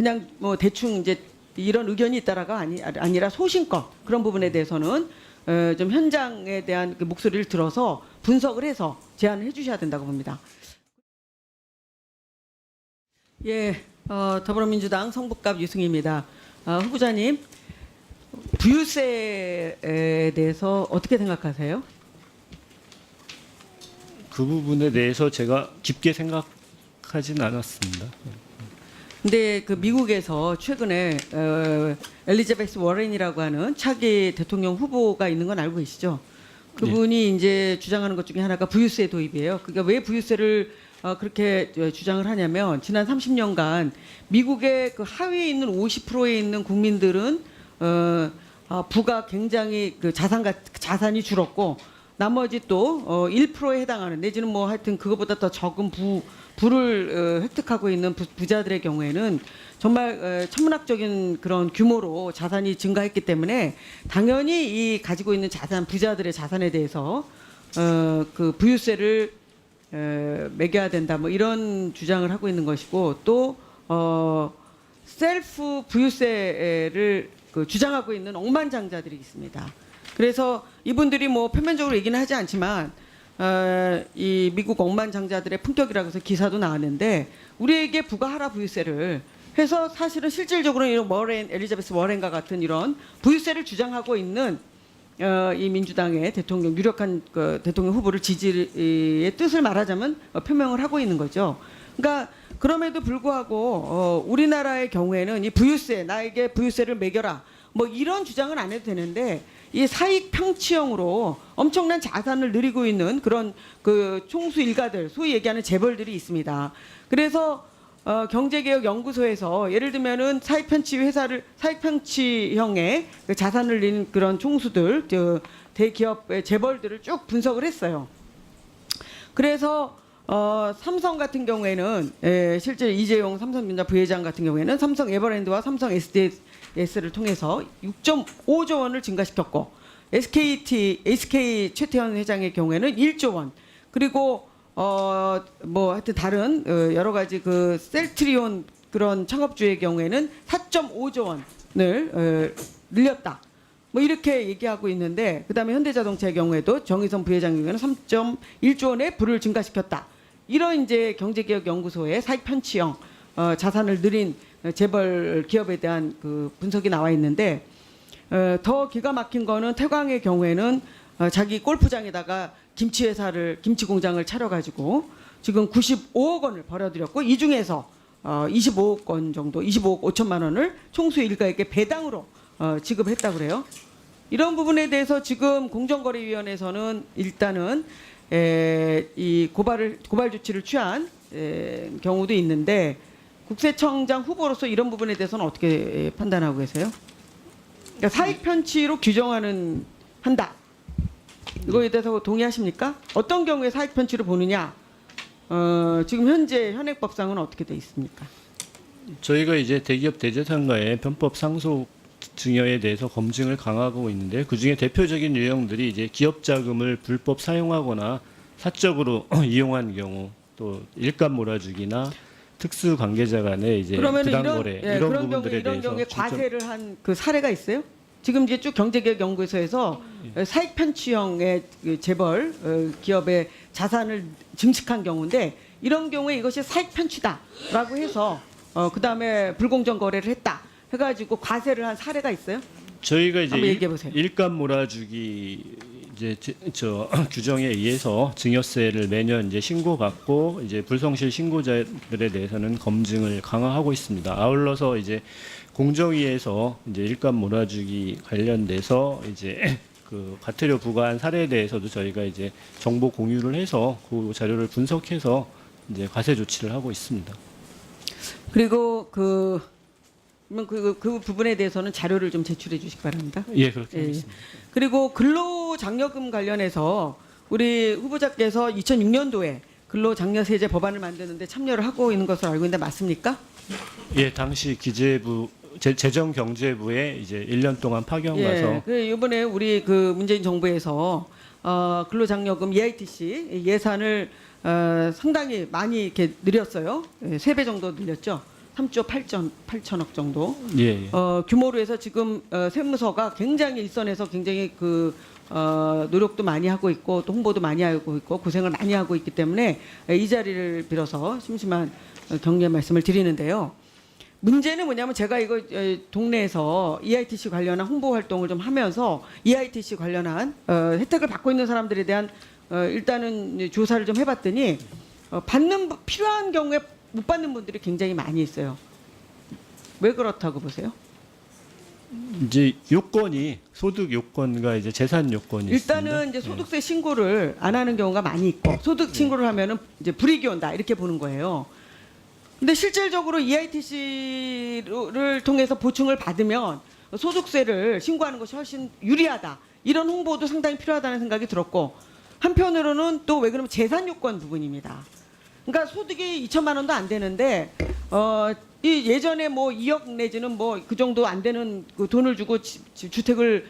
그냥 뭐 대충 이제 이런 의견이 있다라가 아니라 소신껏 그런 부분에 대해서는 좀 현장에 대한 그 목소리를 들어서 분석을 해서 제안을 해주셔야 된다고 봅니다. 예, 더불어민주당 성북갑 유승희입니다. 후보자님, 부유세에 대해서 어떻게 생각하세요? 그 부분에 대해서 제가 깊게 생각하진 않았습니다. 근데 그 미국에서 최근에 엘리자베스 워렌이라고 하는 차기 대통령 후보가 있는 건 알고 계시죠? 그분이 이제 주장하는 것 중에 하나가 부유세 도입이에요. 그러니까 왜 부유세를 그렇게 주장을 하냐면 지난 30년간 미국의 그 하위에 있는 50%에 있는 국민들은 부가 굉장히 그 자산이 줄었고 나머지 또 1%에 해당하는 내지는 뭐 하여튼 그거보다 더 적은 부를 획득하고 있는 부자들의 경우에는 정말 천문학적인 그런 규모로 자산이 증가했기 때문에 당연히 이 가지고 있는 부자들의 자산에 대해서 그 부유세를 매겨야 된다 뭐 이런 주장을 하고 있는 것이고 또 셀프 부유세를 그 주장하고 있는 억만장자들이 있습니다. 그래서 이분들이 뭐 표면적으로 얘기는 하지 않지만 이 미국 억만장자들의 품격이라고 해서 기사도 나왔는데 우리에게 부과하라 부유세를 해서 사실은 실질적으로 이런 엘리자베스 워렌과 같은 이런 부유세를 주장하고 있는 이 민주당의 대통령 유력한 그 대통령 후보를 지지의 뜻을 말하자면 표명을 하고 있는 거죠. 그러니까 그럼에도 불구하고 우리나라의 경우에는 이 부유세 나에게 부유세를 매겨라 뭐 이런 주장은 안 해도 되는데 이 사익 평치형으로 엄청난 자산을 누리고 있는 그런 그 총수 일가들 소위 얘기하는 재벌들이 있습니다. 그래서 경제개혁연구소에서 예를 들면은 사익편취형의 그 자산을 누린 그런 총수들, 대기업의 재벌들을 쭉 분석을 했어요. 그래서 삼성 같은 경우에는 실제 이재용 삼성전자 부회장 같은 경우에는 삼성 에버랜드와 삼성 SDS를 통해서 6.5조 원을 증가시켰고 SK 최태원 회장의 경우에는 1조 원 그리고 뭐 하여튼 다른 여러 가지 그 셀트리온 그런 창업주의 경우에는 4.5조 원을 늘렸다. 뭐 이렇게 얘기하고 있는데 그다음에 현대자동차의 경우에도 정의선 부회장의 경우에는 3.1조 원의 부를 증가시켰다. 이런 이제 경제개혁연구소의 사익 편취형 자산을 늘린 재벌 기업에 대한 그 분석이 나와 있는데 더 기가 막힌 거는 태광의 경우에는 자기 골프장에다가 김치 공장을 차려가지고 지금 95억 원을 벌어들였고 이 중에서 25억 원 정도, 25억 5천만 원을 총수 일가에게 배당으로 지급했다고 그래요. 이런 부분에 대해서 지금 공정거래위원회에서는 일단은 이 고발 조치를 취한 경우도 있는데 국세청장 후보로서 이런 부분에 대해서는 어떻게 판단하고 계세요? 그러니까 사익 편취로 규정하는 한다. 이거에 대해서 동의하십니까? 어떤 경우에 사익 편취로 보느냐? 지금 현재 현행법상은 어떻게 돼 있습니까? 저희가 이제 대기업 대제상가의 편법 상속 증여에 대해서 검증을 강화하고 있는데 그중에 대표적인 유형들이 이제 기업 자금을 불법 사용하거나 사적으로 이용한 경우 또 일감 몰아주기나 특수 관계자 간의 이제 부당 거래 이런 부분들에 대해서 경우에 과세를 한 그 사례가 있어요? 지금 이제 쭉 경제개혁연구소에서 사익 편취형의 그 재벌 기업의 자산을 증식한 경우인데 이런 경우에 이것이 사익 편취다라고 해서 그다음에 불공정 거래를 했다 해가지고 과세를 한 사례가 있어요? 저희가 이제 한번 얘기해 보세요. 일감 몰아주기 이제 저 규정에 의해서 증여세를 매년 이제 신고받고 이제 불성실 신고자들에 대해서는 검증을 강화하고 있습니다. 아울러서 이제 공정위에서 이제 일감 몰아주기 관련돼서 이제 그 과태료 부과한 사례에 대해서도 저희가 이제 정보 공유를 해서 그 자료를 분석해서 이제 과세 조치를 하고 있습니다. 그리고 그 부분에 대해서는 자료를 좀 제출해 주시기 바랍니다. 예, 그렇게 하겠습니다. 그리고 근로장려금 관련해서 우리 후보자께서 2006년도에 근로장려세제 법안을 만드는데 참여를 하고 있는 것으로 알고 있는데 맞습니까? 예, 당시 기재부 재정경제부에 이제 1년 동안 파견 가서 그 이번에 우리 그 문재인 정부에서 근로장려금 EITC 예산을 상당히 많이 이렇게 늘렸어요. 3배 정도 늘렸죠. 3조 8천억 정도. 예, 예. 규모로 해서 지금 세무서가 굉장히 일선에서 굉장히 노력도 많이 하고 있고 또 홍보도 많이 하고 있고 고생을 많이 하고 있기 때문에 이 자리를 빌어서 심심한 격려 말씀을 드리는데요. 문제는 뭐냐면 제가 이거 동네에서 EITC 관련한 홍보 활동을 좀 하면서 EITC 관련한 혜택을 받고 있는 사람들에 대한 일단은 조사를 좀 해봤더니 필요한 경우에 못 받는 분들이 굉장히 많이 있어요. 왜 그렇다고 보세요? 이제 요건이 소득 요건과 이제 재산 요건이 일단은 있습니다. 이제 소득세 신고를 안 하는 경우가 많이 있고 소득 신고를 하면은 이제 불이익이 온다 이렇게 보는 거예요. 근데 실질적으로 EITC를 통해서 보충을 받으면 소득세를 신고하는 것이 훨씬 유리하다. 이런 홍보도 상당히 필요하다는 생각이 들었고 한편으로는 또 왜 그러면 재산 요건 부분입니다. 그러니까 소득이 2천만 원도 안 되는데 이 예전에 뭐 2억 내지는 뭐 그 정도 안 되는 그 돈을 주고 주택을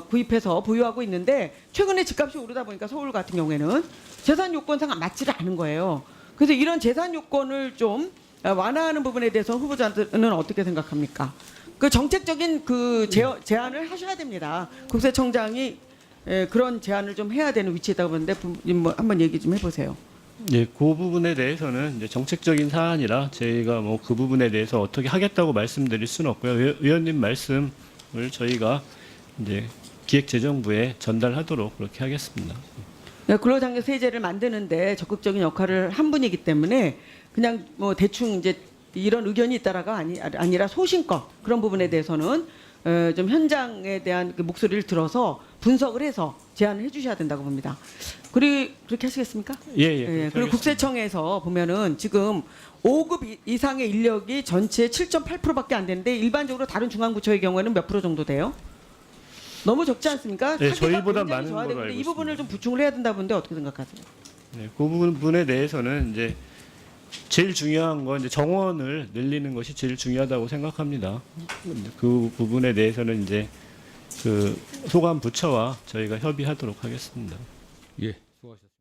구입해서 보유하고 있는데 최근에 집값이 오르다 보니까 서울 같은 경우에는 재산 요건상 맞지를 않은 거예요. 그래서 이런 재산 요건을 좀 완화하는 부분에 대해서 후보자들은 어떻게 생각합니까? 그 정책적인 그 제안을 하셔야 됩니다. 국세청장이 그런 제안을 좀 해야 되는 위치에 있다고 보는데 뭐 한번 얘기 좀 해보세요. 예, 그 부분에 대해서는 이제 정책적인 사안이라 저희가 뭐 그 부분에 대해서 어떻게 하겠다고 말씀드릴 수는 없고요. 의원님 말씀을 저희가 이제 기획재정부에 전달하도록 그렇게 하겠습니다. 근로장려 세제를 만드는데 적극적인 역할을 한 분이기 때문에 그냥 뭐 대충 이제 이런 의견이 있다라가 아니라 소신껏 그런 부분에 대해서는 좀 현장에 대한 그 목소리를 들어서 분석을 해서 제안을 해주셔야 된다고 봅니다. 그렇게 하시겠습니까? 예, 예. 그리고 국세청에서 보면은 지금 5급 이상의 인력이 전체의 7.8%밖에 안 되는데 일반적으로 다른 중앙부처의 경우에는 몇 프로 정도 돼요? 너무 적지 않습니까? 네, 사기가 저희보다 굉장히 많은 좋아야 걸로 되는데 알고 이 부분을 좀 있습니다. 부충을 해야 된다고 보는데 어떻게 생각하세요? 네, 그 부분에 대해서는 이제 제일 중요한 건 이제 정원을 늘리는 것이 제일 중요하다고 생각합니다. 그 부분에 대해서는 이제 그 소관 부처와 저희가 협의하도록 하겠습니다. 예.